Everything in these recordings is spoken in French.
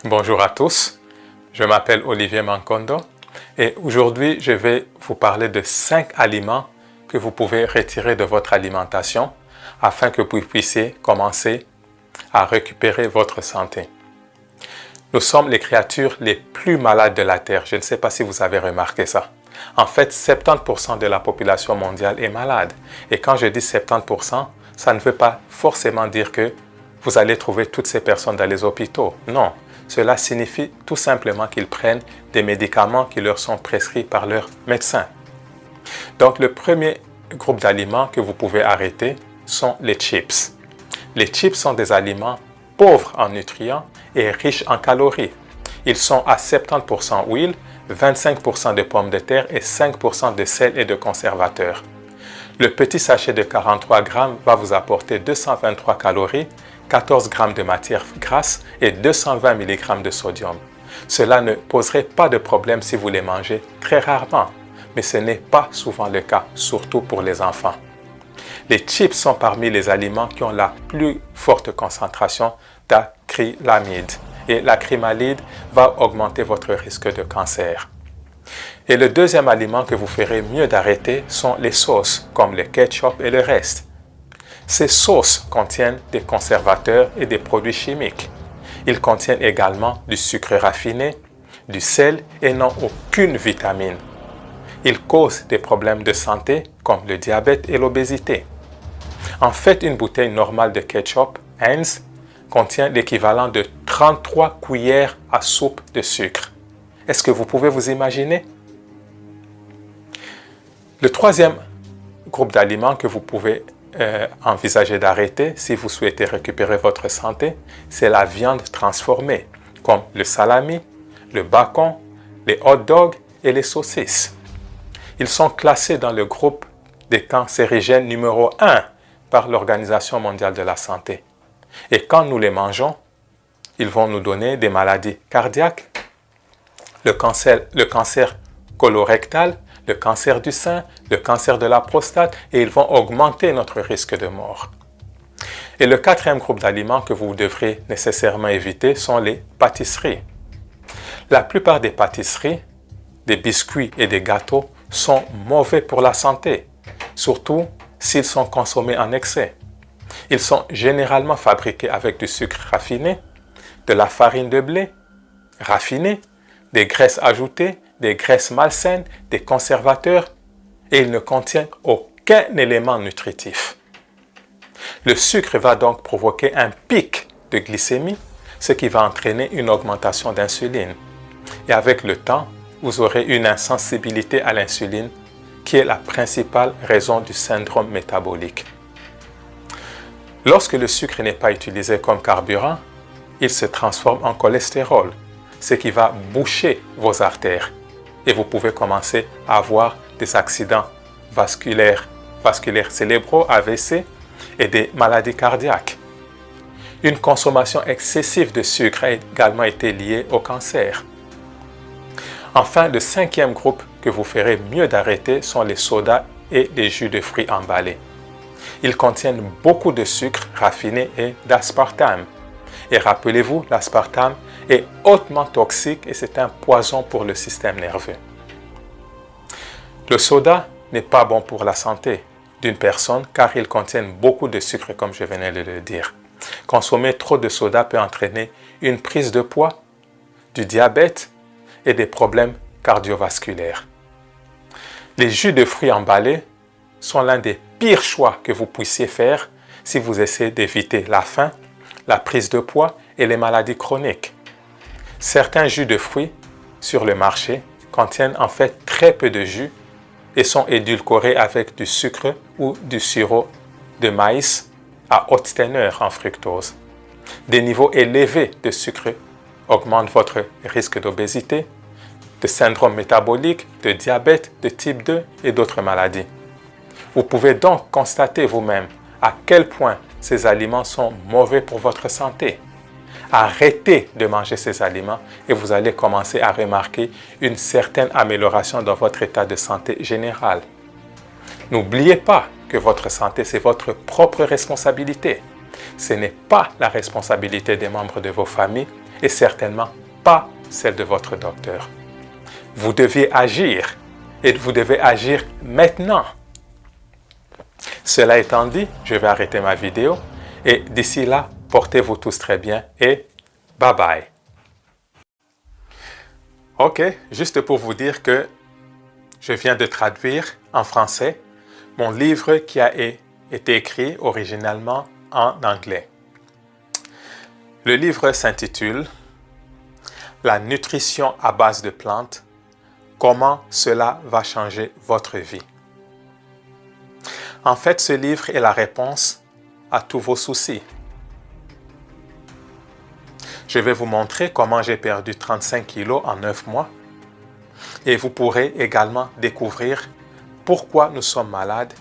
Bonjour à tous, je m'appelle Olivier Mankondo et aujourd'hui je vais vous parler de 5 aliments que vous pouvez retirer de votre alimentation afin que vous puissiez commencer à récupérer votre santé. Nous sommes les créatures les plus malades de la Terre, je ne sais pas si vous avez remarqué ça. En fait, 70% de la population mondiale est malade et quand je dis 70%, ça ne veut pas forcément dire que vous allez trouver toutes ces personnes dans les hôpitaux, non. Cela signifie tout simplement qu'ils prennent des médicaments qui leur sont prescrits par leur médecin. Donc, le premier groupe d'aliments que vous pouvez arrêter sont les chips. Les chips sont des aliments pauvres en nutriments et riches en calories. Ils sont à 70% huile, 25% de pommes de terre et 5% de sel et de conservateurs. Le petit sachet de 43 grammes va vous apporter 223 calories, 14 grammes de matière grasse et 220 mg de sodium. Cela ne poserait pas de problème si vous les mangez très rarement, mais ce n'est pas souvent le cas, surtout pour les enfants. Les chips sont parmi les aliments qui ont la plus forte concentration d'acrylamide et l'acrylamide va augmenter votre risque de cancer. Et le deuxième aliment que vous ferez mieux d'arrêter sont les sauces, comme le ketchup et le reste. Ces sauces contiennent des conservateurs et des produits chimiques. Ils contiennent également du sucre raffiné, du sel et n'ont aucune vitamine. Ils causent des problèmes de santé comme le diabète et l'obésité. En fait, une bouteille normale de ketchup Heinz contient l'équivalent de 33 cuillères à soupe de sucre. Est-ce que vous pouvez vous imaginer? Le troisième groupe d'aliments que vous pouvez envisager d'arrêter si vous souhaitez récupérer votre santé, c'est la viande transformée, comme le salami, le bacon, les hot dogs et les saucisses. Ils sont classés dans le groupe des cancérigènes numéro 1 par l'Organisation mondiale de la santé. Et quand nous les mangeons, ils vont nous donner des maladies cardiaques, le cancer colorectal, le cancer du sein, le cancer de la prostate et ils vont augmenter notre risque de mort. Et le quatrième groupe d'aliments que vous devrez nécessairement éviter sont les pâtisseries. La plupart des pâtisseries, des biscuits et des gâteaux sont mauvais pour la santé, surtout s'ils sont consommés en excès. Ils sont généralement fabriqués avec du sucre raffiné, de la farine de blé raffinée, des graisses ajoutées, des graisses malsaines, des conservateurs et ils ne contiennent aucun élément nutritif. Le sucre va donc provoquer un pic de glycémie, ce qui va entraîner une augmentation d'insuline. Et avec le temps, vous aurez une insensibilité à l'insuline qui est la principale raison du syndrome métabolique. Lorsque le sucre n'est pas utilisé comme carburant, il se transforme en cholestérol, ce qui va boucher vos artères. Et vous pouvez commencer à avoir des accidents vasculaires cérébraux, AVC, et des maladies cardiaques. Une consommation excessive de sucre a également été liée au cancer. Enfin, le cinquième groupe que vous ferez mieux d'arrêter sont les sodas et les jus de fruits emballés. Ils contiennent beaucoup de sucre raffiné et d'aspartame. Et rappelez-vous, l'aspartame est hautement toxique et c'est un poison pour le système nerveux. Le soda n'est pas bon pour la santé d'une personne car il contient beaucoup de sucre comme je venais de le dire. Consommer trop de soda peut entraîner une prise de poids, du diabète et des problèmes cardiovasculaires. Les jus de fruits emballés sont l'un des pires choix que vous puissiez faire si vous essayez d'éviter la faim, la prise de poids et les maladies chroniques. Certains jus de fruits sur le marché contiennent en fait très peu de jus et sont édulcorés avec du sucre ou du sirop de maïs à haute teneur en fructose. Des niveaux élevés de sucre augmentent votre risque d'obésité, de syndrome métabolique, de diabète de type 2 et d'autres maladies. Vous pouvez donc constater vous-même à quel point ces aliments sont mauvais pour votre santé. Arrêtez de manger ces aliments et vous allez commencer à remarquer une certaine amélioration dans votre état de santé général. N'oubliez pas que votre santé, c'est votre propre responsabilité. Ce n'est pas la responsabilité des membres de vos familles et certainement pas celle de votre docteur. Vous deviez agir et vous devez agir maintenant. Cela étant dit, je vais arrêter ma vidéo et d'ici là, portez-vous tous très bien et bye bye. Ok, juste pour vous dire que je viens de traduire en français mon livre qui a été écrit originalement en anglais. Le livre s'intitule « La nutrition à base de plantes, comment cela va changer votre vie ». En fait, ce livre est la réponse à tous vos soucis. Je vais vous montrer comment j'ai perdu 35 kilos en 9 mois et vous pourrez également découvrir pourquoi nous sommes malades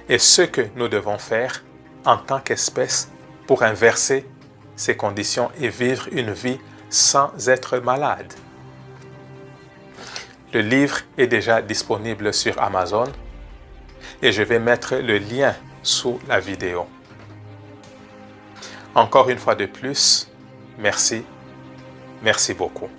et ce que nous devons faire en tant qu'espèce pour inverser ces conditions et vivre une vie sans être malade. Le livre est déjà disponible sur Amazon et je vais mettre le lien sous la vidéo. Encore une fois de plus, merci beaucoup.